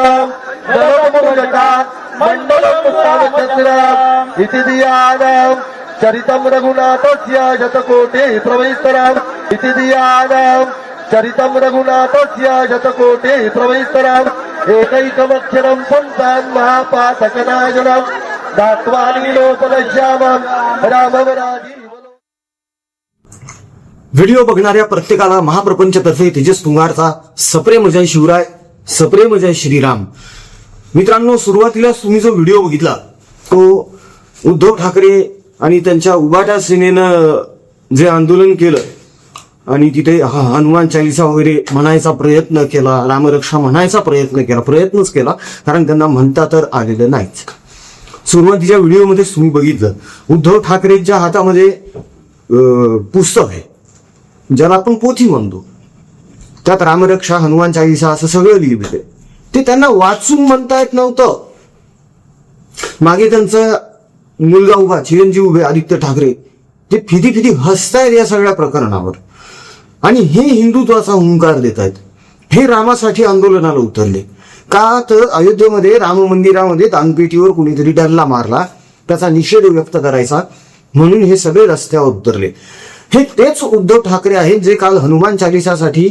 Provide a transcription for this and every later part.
सुतम नमोजटा मंडलम सावचन्द्रम इति दियानां चरितं रघुनाथस्य शतकोटि प्रवैस्तराम इति दियानां चरितं रघुनाथस्य शतकोटि प्रवैस्तराम एकैकमक्षरं पुंसां महापातकनाशनं दात्वानि लोपलश्यामं रामवराजी. व्हिडिओ बघणाऱ्या प्रत्येकाला महाप्रपंचतर्फे तेजस तुंगारचा सप्रेम जय शिवराय, सप्रेम जय श्रीराम. मित्रांनो, सुरुवातीला तुम्ही जो व्हिडिओ बघितला तो उद्धव ठाकरे आणि त्यांच्या उभाटा सेनेनं जे आंदोलन केलं आणि तिथे हनुमान चालीसा वगैरे म्हणायचा प्रयत्न केला, रामरक्षा म्हणायचा प्रयत्नच केला कारण त्यांना म्हणता तर आलेलं नाहीच. सुरुवातीच्या व्हिडिओमध्ये तुम्ही बघितलं उद्धव ठाकरेंच्या हातामध्ये पुस्तक आहे ज्याला आपण पोथी म्हणतो, त्यात रामरक्षा हनुमान चालीसा असं सगळं लिहिलेलं आहे. ते त्यांना वाचून म्हणता येत नव्हतं. मागे त्यांचा मुलगा उभा, चिरंजीव उभे आदित्य ठाकरे, ते फिदी हसतायत या सगळ्या प्रकरणावर आणि हे हिंदुत्वाचा हुंकार देत आहेत. हे रामासाठी आंदोलनाला उतरले का तर अयोध्येमध्ये राम मंदिरामध्ये दानपेटीवर कुणीतरी डल्ला मारला, त्याचा निषेध व्यक्त करायचा म्हणून हे सगळे रस्त्यावर उतरले. हे तेच उद्धव ठाकरे आहेत जे काल हनुमान चालिसासाठी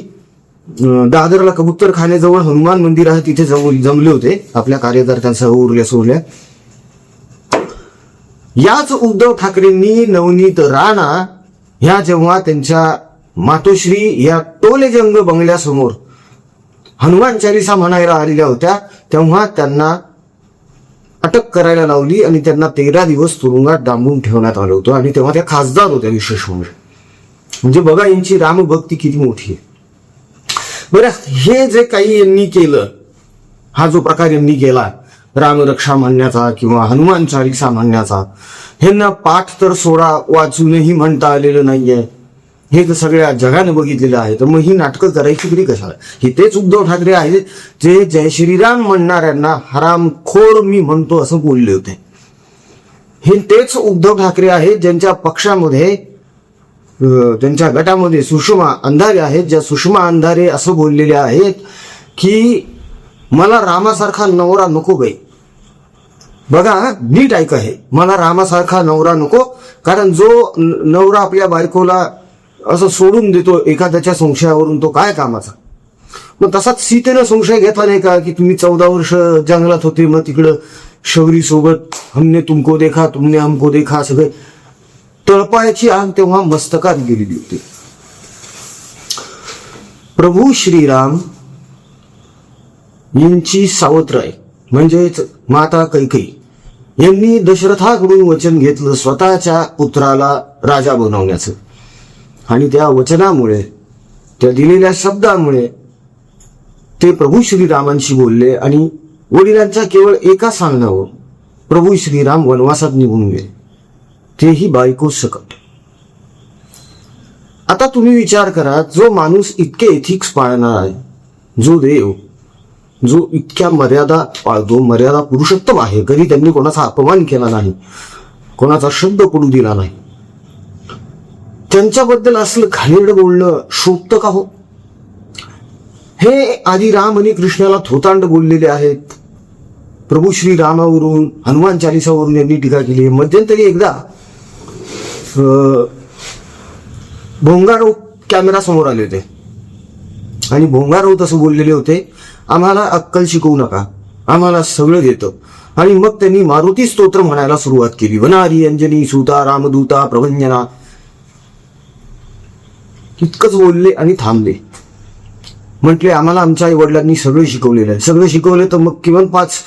दादरला कबूतर खाण्याजवळ हनुमान मंदिर आहे तिथे जमले होते आपल्या कार्यकर्त्यांसह उरल्या सोरल्या. याच उद्धव ठाकरेंनी नवनीत राणा ह्या जेव्हा त्यांच्या मातोश्री या टोलेजंग बंगल्यासमोर हनुमान चालिसा म्हणायला आलेल्या होत्या तेव्हा त्यांना अटक करायला लावली आणि त्यांना 13 दिवस तुरुंगात डांबून ठेवण्यात आलं होतं आणि तेव्हा त्या खासदार होत्या. विशेष म्हणजे बघा यांची रामभक्ती किती मोठी आहे. बरं, हे जे काही यांनी केलं, हा जो प्रकार यांनी केला रामरक्षा म्हणण्याचा किंवा हनुमान चालिसा म्हणण्याचा, ह्यांना पाठ तर सोडा वाचूनही म्हणता आलेलं नाहीये, हे तर सगळ्या जगाने बघितलेलं आहे. तर मग ही नाटकं करायची तरी कशाला? हे तेच उद्धव ठाकरे आहेत जे जय श्रीराम म्हणणाऱ्यांना हरामखोर मी म्हणतो असं बोलले होते. हे तेच उद्धव ठाकरे आहेत ज्यांच्या पक्षामध्ये त्यांच्या गटामध्ये सुषमा अंधारे आहेत, ज्या सुषमा अंधारे असं बोललेल्या आहेत की मला रामासारखा नवरा नको बाई. बघा नीट ऐका, हे मला रामासारखा नवरा नको, कारण जो नवरा आपल्या बायकोला असं सोडून देतो एखाद्याच्या संशयावरून तो काय कामाचा. मग तसाच सीतेनं संशय घेतला नाही का की तुम्ही 14 वर्ष जंगलात होते, मग तिकडं शौरी सोबत हमने तुमको देखा तुमने हमको देखा सगळे तळपायाची आग तेव्हा मस्तकात गेलेली होती. प्रभू श्रीराम यांची सावत्र म्हणजेच माता कैकेयी यांनी दशरथाकडून वचन घेतलं स्वतःच्या पुत्राला राजा बनवण्याचं आणि त्या वचनामुळे, त्या दिलेल्या शब्दामुळे ते प्रभू श्रीरामांशी बोलले आणि वडिलांच्या केवळ एका सांगण्यावर प्रभू श्रीराम वनवासात निघून गेले, तेही बायको सकट. आता तुम्ही विचार करा, जो माणूस इतके एथिक्स पाळणार आहे, जो देव जो इतक्या मर्यादा पाळतो, मर्यादा पुरुषोत्तम आहे, कधी त्यांनी कोणाचा अपमान केला नाही, कोणाचा शब्द पडू दिला नाही, त्यांच्याबद्दल असलं घाणेरडं बोलणं शोभतं का हो? हे आधी राम आणि कृष्णाला थोतांड बोललेले आहेत. प्रभू श्रीरामावरून हनुमान चालिसावरून यांनी टीका केली. मध्यंतरी एकदा भोंगाराव कॅमेरा समोर आले होते आणि भोंगाराव तसं बोललेले होते, आम्हाला अक्कल शिकवू नका, आम्हाला सगळं देतं. आणि मग त्यांनी मारुती स्तोत्र म्हणायला सुरुवात केली, वनारी अंजनी सुता रामदूता प्रभंजना. इतकंच बोलले आणि थांबले. म्हटले आम्हाला आमच्या आई वडिलांनी सगळं शिकवलेलं आहे, सगळं शिकवले तर मग किमान 5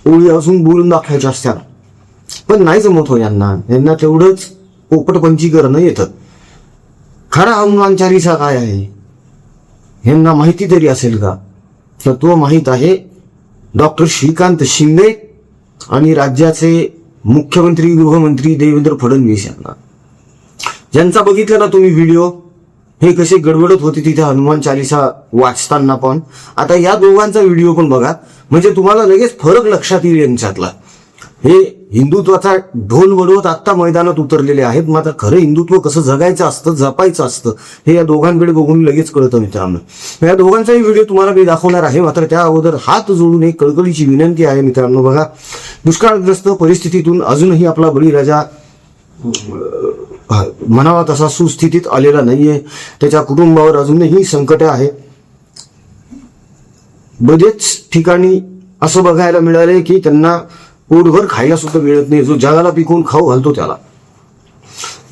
ओळी अजून बोलून दाखवायच्या असत्या, पण नाही जमत हो यांना तेवढंच पोपटपंची करणं येतं. खरा हनुमान चालीसा काय आहे यांना माहिती तरी असेल का? तर तो माहित आहे डॉक्टर श्रीकांत शिंदे आणि राज्याचे मुख्यमंत्री गृहमंत्री देवेंद्र फडणवीस यांना. ज्यांचा बघितलं ना तुम्ही व्हिडिओ, हे कसे गडबडत होते तिथे हनुमान चालीसा वाचताना. पण आता या दोघांचा व्हिडिओ पण बघा, म्हणजे तुम्हाला लगेच फरक लक्षात येईल यांच्यातला. हे हिंदुत्वाचा ढोल वडवत आत्ता मैदानात उतरलेले आहेत. मात्र खरं हिंदुत्व कसं जगायचं असतं, जपायचं असतं, हे या दोघांकडे बघून लगेच कळतं मित्रांनो. या दोघांचाही व्हिडिओ तुम्हाला मी दाखवणार आहे. मात्र त्या अगोदर हात जोडून एक कळकळीची विनंती आहे मित्रांनो. बघा, दुष्काळग्रस्त परिस्थितीतून अजूनही आपला बळीराजा म्हणावा तसा सुस्थितीत आलेला नाहीये. त्याच्या कुटुंबावर अजूनही संकट आहे. बरेच ठिकाणी असं बघायला मिळाले की त्यांना पोटभर खायला सुद्धा मिळत नाही. जो जगाला पिकवून खाऊ घालतो त्याला.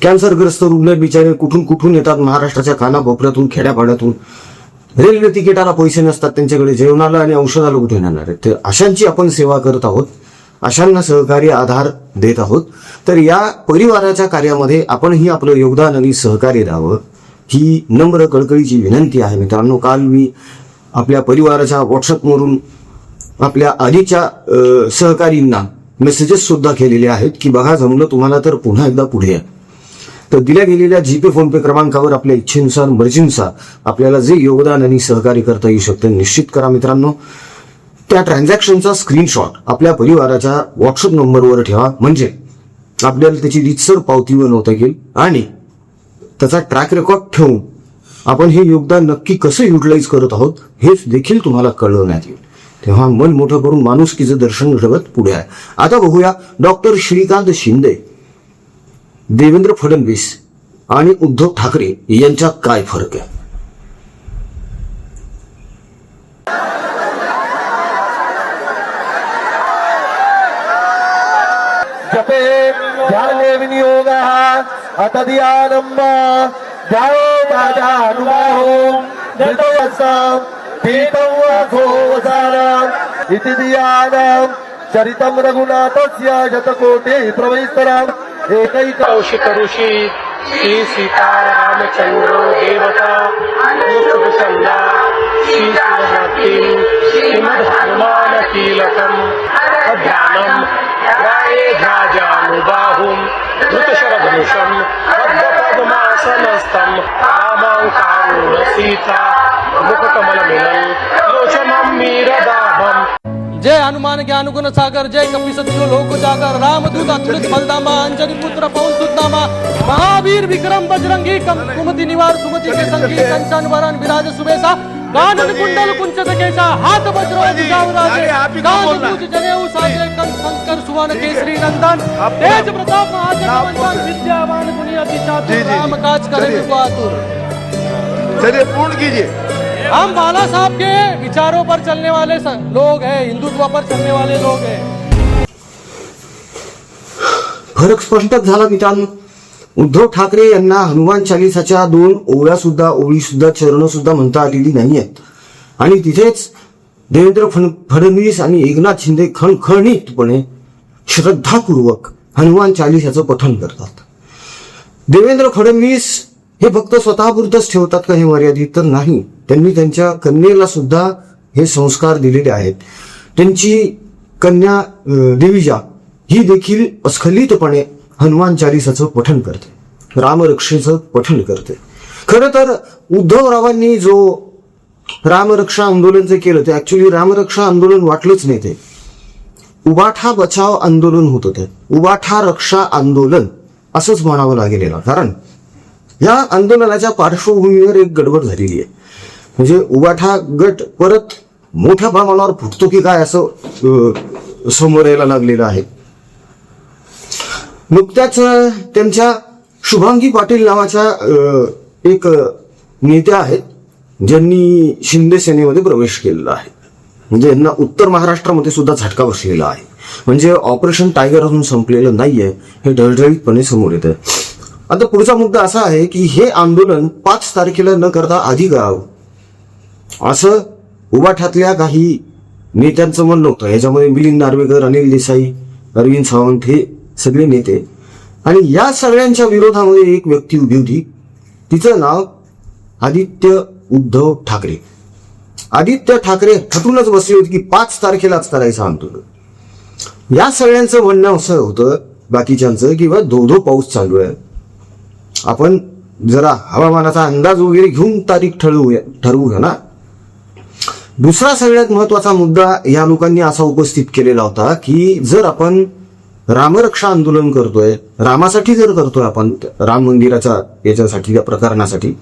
कॅन्सरग्रस्त रुग्ण बिचारे कुठून कुठून येतात, महाराष्ट्राच्या कानाकोपऱ्यातून, खेड्यापाड्यातून. रेल्वे तिकिटाला पैसे नसतात त्यांच्याकडे, जेवणाला आणि औषधाला कुठे येणार आहे. तर अशांची आपण सेवा करत आहोत, अशांना सहकार्य आधार देत आहोत. तर या परिवाराच्या कार्यामध्ये आपणही आपलं योगदान आणि सहकार्य द्यावं ही नम्र कळकळीची विनंती आहे मित्रांनो. काल मी आपल्या परिवाराच्या व्हॉट्सअपवरून आपल्या आधीच्या सहकारींना मेसेजेस सुद्धा केलेले आहेत की बघा, जमलं तुम्हाला तर पुन्हा एकदा पुढे या. तर दिल्या गेलेल्या जीपे फोनपे क्रमांकावर आपल्या इच्छेनुसार मर्जीनुसार आपल्याला जे योगदान आणि सहकार्य करता येऊ शकतं निश्चित करा मित्रांनो. त्या ट्रान्झॅक्शनचा स्क्रीनशॉट आपल्या परिवाराच्या व्हॉट्सअप नंबरवर ठेवा, म्हणजे आपल्याला त्याची रीतसर पावती बनवता येईल आणि त्याचा ट्रॅक रेकॉर्ड ठेवून आपण हे योगदान नक्की कसं युटिलाइज करत आहोत हेच देखील तुम्हाला कळवण्यात येईल. तेव्हा मन मोठं करून माणुसकीचं दर्शन घडवत पुढे आहे. आता बघूया डॉक्टर श्रीकांत शिंदे, देवेंद्र फडणवीस आणि उद्धव ठाकरे यांच्यात काय फरक आहे. जपे ध्याने विनियोगः अतदियानम्ब ध्यायो राजानुबाहो धृतवत्सं पीतवसोसारम् इति धियानं चरितं रघुनाथस्य शतकोटि प्रवैस्तरम् एकैक कौशिक ऋषी श्री सीता रामचंद्र देवता प्रसन्ना श्री शिवभक्तिं श्रीमद् हनुमान कीलकम् ध्यानम् राये ध्याजानुबाहुं धृतशरधनुषम् पद्मपद्मासनस्थम् रामाङ्कारुण सीता मुखकमलमिलन् लोचनं मीरदाभम्. जय हनुमान ज्ञान गुण सागर, जय कपिसतियो लोक जागर, रामदूत अतुलित बलधामा, अंजनी पुत्र पवन सुतनामा, महावीर विक्रम बजरंगी, कुमति निवार सुमति के संगी, कंचन वरन विराज सुबेसा, कानन कुंडल कुंचित केसा, हाथ वज्र विजावराजे, कान दूत जनेऊ साजे, कंठ शंकर सुवन केसरी नंदन, तेज प्रताप महाजगवंदन, विद्यावान गुणी अति चातुर, राम काज करे को आतुर. चलिए पूर्ण कीजिए. हम बाला साहब के विचारों पर चलने वाले लोग हैं, हिंदुत्व पर चलने वाले लोग हैं. फरक स्पष्टच झाला मित्रांनो. उद्धव ठाकरे यांना हनुमान चालिसाच्या 2 ओळी सुद्धा चरण सुद्धा म्हणता आलेली नाही आहेत. आणि तिथेच देवेंद्र फडणवीस आणि एकनाथ शिंदे खणखणीतपणे श्रद्धापूर्वक हनुमान चालिसाचं पठण करतात. देवेंद्र फडणवीस हे फक्त स्वतःपुरतच ठेवतात का हे मर्यादित तर नाही. त्यांनी त्यांच्या कन्येला सुद्धा हे संस्कार दिलेले आहेत. त्यांची कन्या देवीजा ही देखील अस्खलितपणे हनुमान चालिसाचं पठण करते, रामरक्षेचं पठण करते. खरं तर उद्धवरावांनी जो रामरक्षा आंदोलन जे केलं ते ऍक्च्युली रामरक्षा आंदोलन वाटलंच नाही. ते उबाठा बचाव आंदोलन होतं. ते उबाठा रक्षा आंदोलन असंच म्हणावं लागेल याला. कारण या आंदोलनाच्या पार्श्वभूमीवर एक गडबड झालेली आहे. म्हणजे उबाठा गट परत मोठ्या प्रमाणावर फुटतो की काय असं समोर यायला लागलेलं आहे. नुकत्याच त्यांच्या शुभांगी पाटील नावाच्या एक नेत्या आहेत ज्यांनी शिंदे सेनेमध्ये प्रवेश केलेला आहे. म्हणजे यांना उत्तर महाराष्ट्रामध्ये सुद्धा झटका बसलेला आहे. म्हणजे ऑपरेशन टायगर अजून संपलेलं नाहीये हे ढळढळीतपणे समोर येतं. आता पुढचा मुद्दा असा आहे की हे आंदोलन 5 तारखेला न करता आधी करावं असं उबाठातल्या काही नेत्यांचं म्हणणं होतं. याच्यामध्ये मिलिंद नार्वेकर, अनिल देसाई, अरविंद सावंत हे सगळे नेते. आणि या सगळ्यांच्या विरोधामध्ये एक व्यक्ती उभी होती. तिचं नाव आदित्य उद्धव ठाकरे. आदित्य ठाकरे हटूनच बसले होते की 5 तारखेलाच करायचं आंदोलन. या सगळ्यांचं म्हणणं असं होतं बाकीच्यांचं की धो पाऊस चालू आहे, आपण जरा हवामानाचा अंदाज वगैरे घेऊन तारीख ठरवूया ना. दुसरा सगळ्यात महत्वाचा मुद्दा या लोकांनी असा उपस्थित केलेला होता की जर आपण रामरक्षा आंदोलन करतोय, रामासाठी जर करतोय आपण राम मंदिराच्या याच्यासाठी, या प्रकरणासाठी,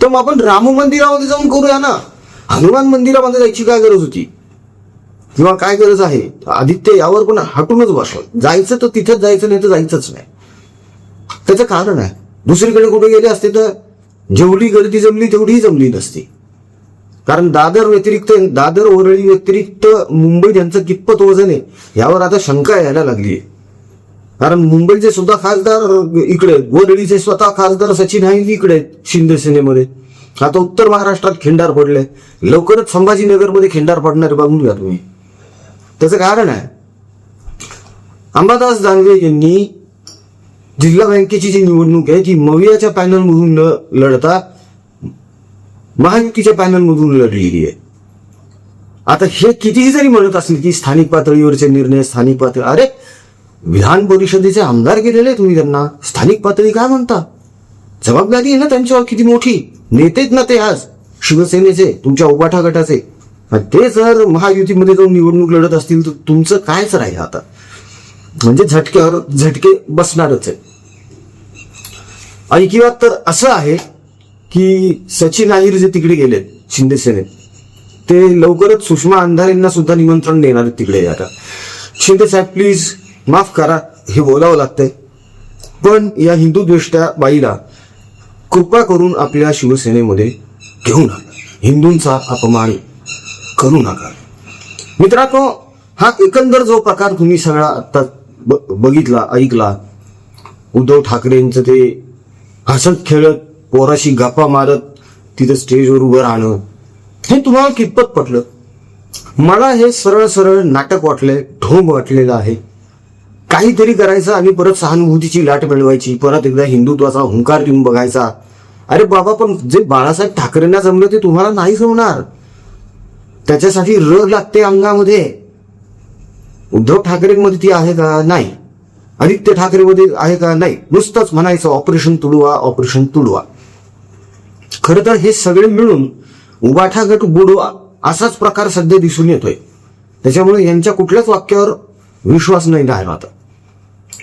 तर मग आपण राम मंदिरामध्ये जाऊन करूया ना. हनुमान मंदिरामध्ये जायची काय गरज होती किंवा काय गरज आहे? आदित्य यावर पण हटूनच बसव. जायचं तर तिथेच जायचं, नाही तर जायचंच नाही. त्याचं कारण आहे. दुसरीकडे कुठे गेले असते तर जेवढी गर्दी जमली तेवढीही जमली नसती. कारण दादर वरळी व्यतिरिक्त मुंबई यांचं कितपत वजन आहे यावर आता शंका यायला लागली आहे. कारण मुंबईचे सुद्धा खासदार इकडे, वरळीचे स्वतः खासदार सचिन हाईन इकडे आहेत शिंदे सेनेमध्ये. आता उत्तर महाराष्ट्रात खिंडार पडले, लवकरच संभाजीनगरमध्ये खिंडार पडणार बघून घ्या तुम्ही. त्याचं कारण आहे, अंबादास दानवे यांनी जिल्हा बँकेची जी निवडणूक आहे ती मवियाच्या पॅनलमधून न लढता महायुतीच्या पॅनलमधून लढलेली आहे. आता हे कितीही जरी म्हणत असले की स्थानिक पातळीवरचे निर्णय, स्थानिक पातळी, अरे विधान परिषदेचे आमदार गेलेले तुम्ही, त्यांना स्थानिक पातळी काय म्हणता? जबाबदारी आहे ना त्यांच्यावर किती मोठी. नेतेच ना ते आज शिवसेनेचे, तुमच्या उबाठा गटाचे. ते जर महायुतीमध्ये जाऊन निवडणूक लढत असतील तर तुमचं कायच राहील आता. म्हणजे झटक्यावर झटके बसणारच आहे. आणि किंवा तर असं आहे की सचिन अहिर जे तिकडे गेलेत शिंदे सेनेत, ते लवकरच सुषमा अंधारेंना सुद्धा निमंत्रण देणार आहेत तिकडे. आता शिंदे साहेब प्लीज माफ करा, हे बोलावं लागतंय, पण या हिंदू द्वेष्टा बाईला कृपा करून आपल्या शिवसेनेमध्ये घेऊ नका, हिंदूंचा अपमान करू नका. मित्रांनो, हा एकंदर जो प्रकार तुम्ही सगळा आता बघितला, ऐकला, उद्धव ठाकरेंचं ते हसत खेळत पोराशी गप्पा मारत तिथं स्टेजवर उभं राहणं, हे तुम्हाला कितपत पटलं? मला हे सरळ सरळ नाटक वाटलंय, ढोंग वाटलेलं आहे. काहीतरी करायचं आणि परत सहानुभूतीची लाट मिळवायची, परत एकदा हिंदुत्वाचा हुंकार देऊन बघायचा. अरे बाबा, पण जे बाळासाहेब ठाकरेंना जमलं ते तुम्हाला नाही जमणार. त्याच्यासाठी रग लागते अंगामध्ये. उद्धव ठाकरेंमध्ये ती आहे का? नाही. आदित्य ठाकरेमध्ये आहे का? नाही. नुसतंच म्हणायचं ऑपरेशन तुडवा, ऑपरेशन तुडवा. खरं तर हे सगळे मिळून उबाठा गट बुडवा असाच प्रकार सध्या दिसून येतोय. त्याच्यामुळे यांच्या कुठल्याच वाक्यावर विश्वास नाही राहिला आता.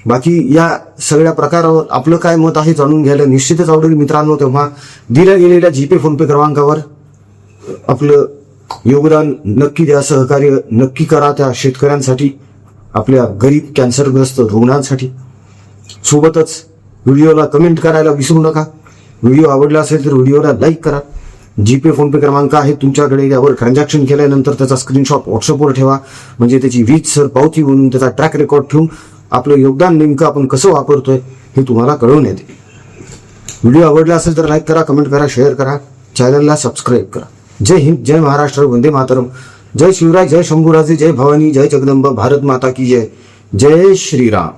बाकी या सगळ्या प्रकारावर आपलं काय मत आहे जाणून घ्यायला निश्चितच आवडेल मित्रांनो. तेव्हा दिल्या गेलेल्या जीपे फोनपे क्रमांकावर आपलं योगदान नक्की द्या, सहकार्य नक्की करा त्या शेतकऱ्यांसाठी, आपल्या गरीब कॅन्सरग्रस्त रुग्णांसाठी. सोबतच व्हिडिओला कमेंट करायला विसरू नका. व्हिडिओ आवडला असेल तर व्हिडिओला लाईक करा. जीपे फोनपे क्रमांक आहे तुमच्याकडे, यावर ट्रान्झॅक्शन केल्यानंतर त्याचा स्क्रीनशॉट व्हॉट्सअपवर ठेवा, म्हणजे त्याची वीजसर पावती म्हणून त्याचा ट्रॅक रेकॉर्ड ठेवून आपलं योगदान नेमकं आपण कसं वापरतोय हे तुम्हाला कळवून येते. व्हिडिओ आवडला असेल तर लाईक करा, कमेंट करा, शेअर करा, चॅनलला सबस्क्राईब करा. जय हिंद, जय महाराष्ट्र, वंदे मातरम, जय शिवराय, जय शंभूराजे, जय भवानी, जय जगदंबा, भारत माता की जय, जय श्रीराम.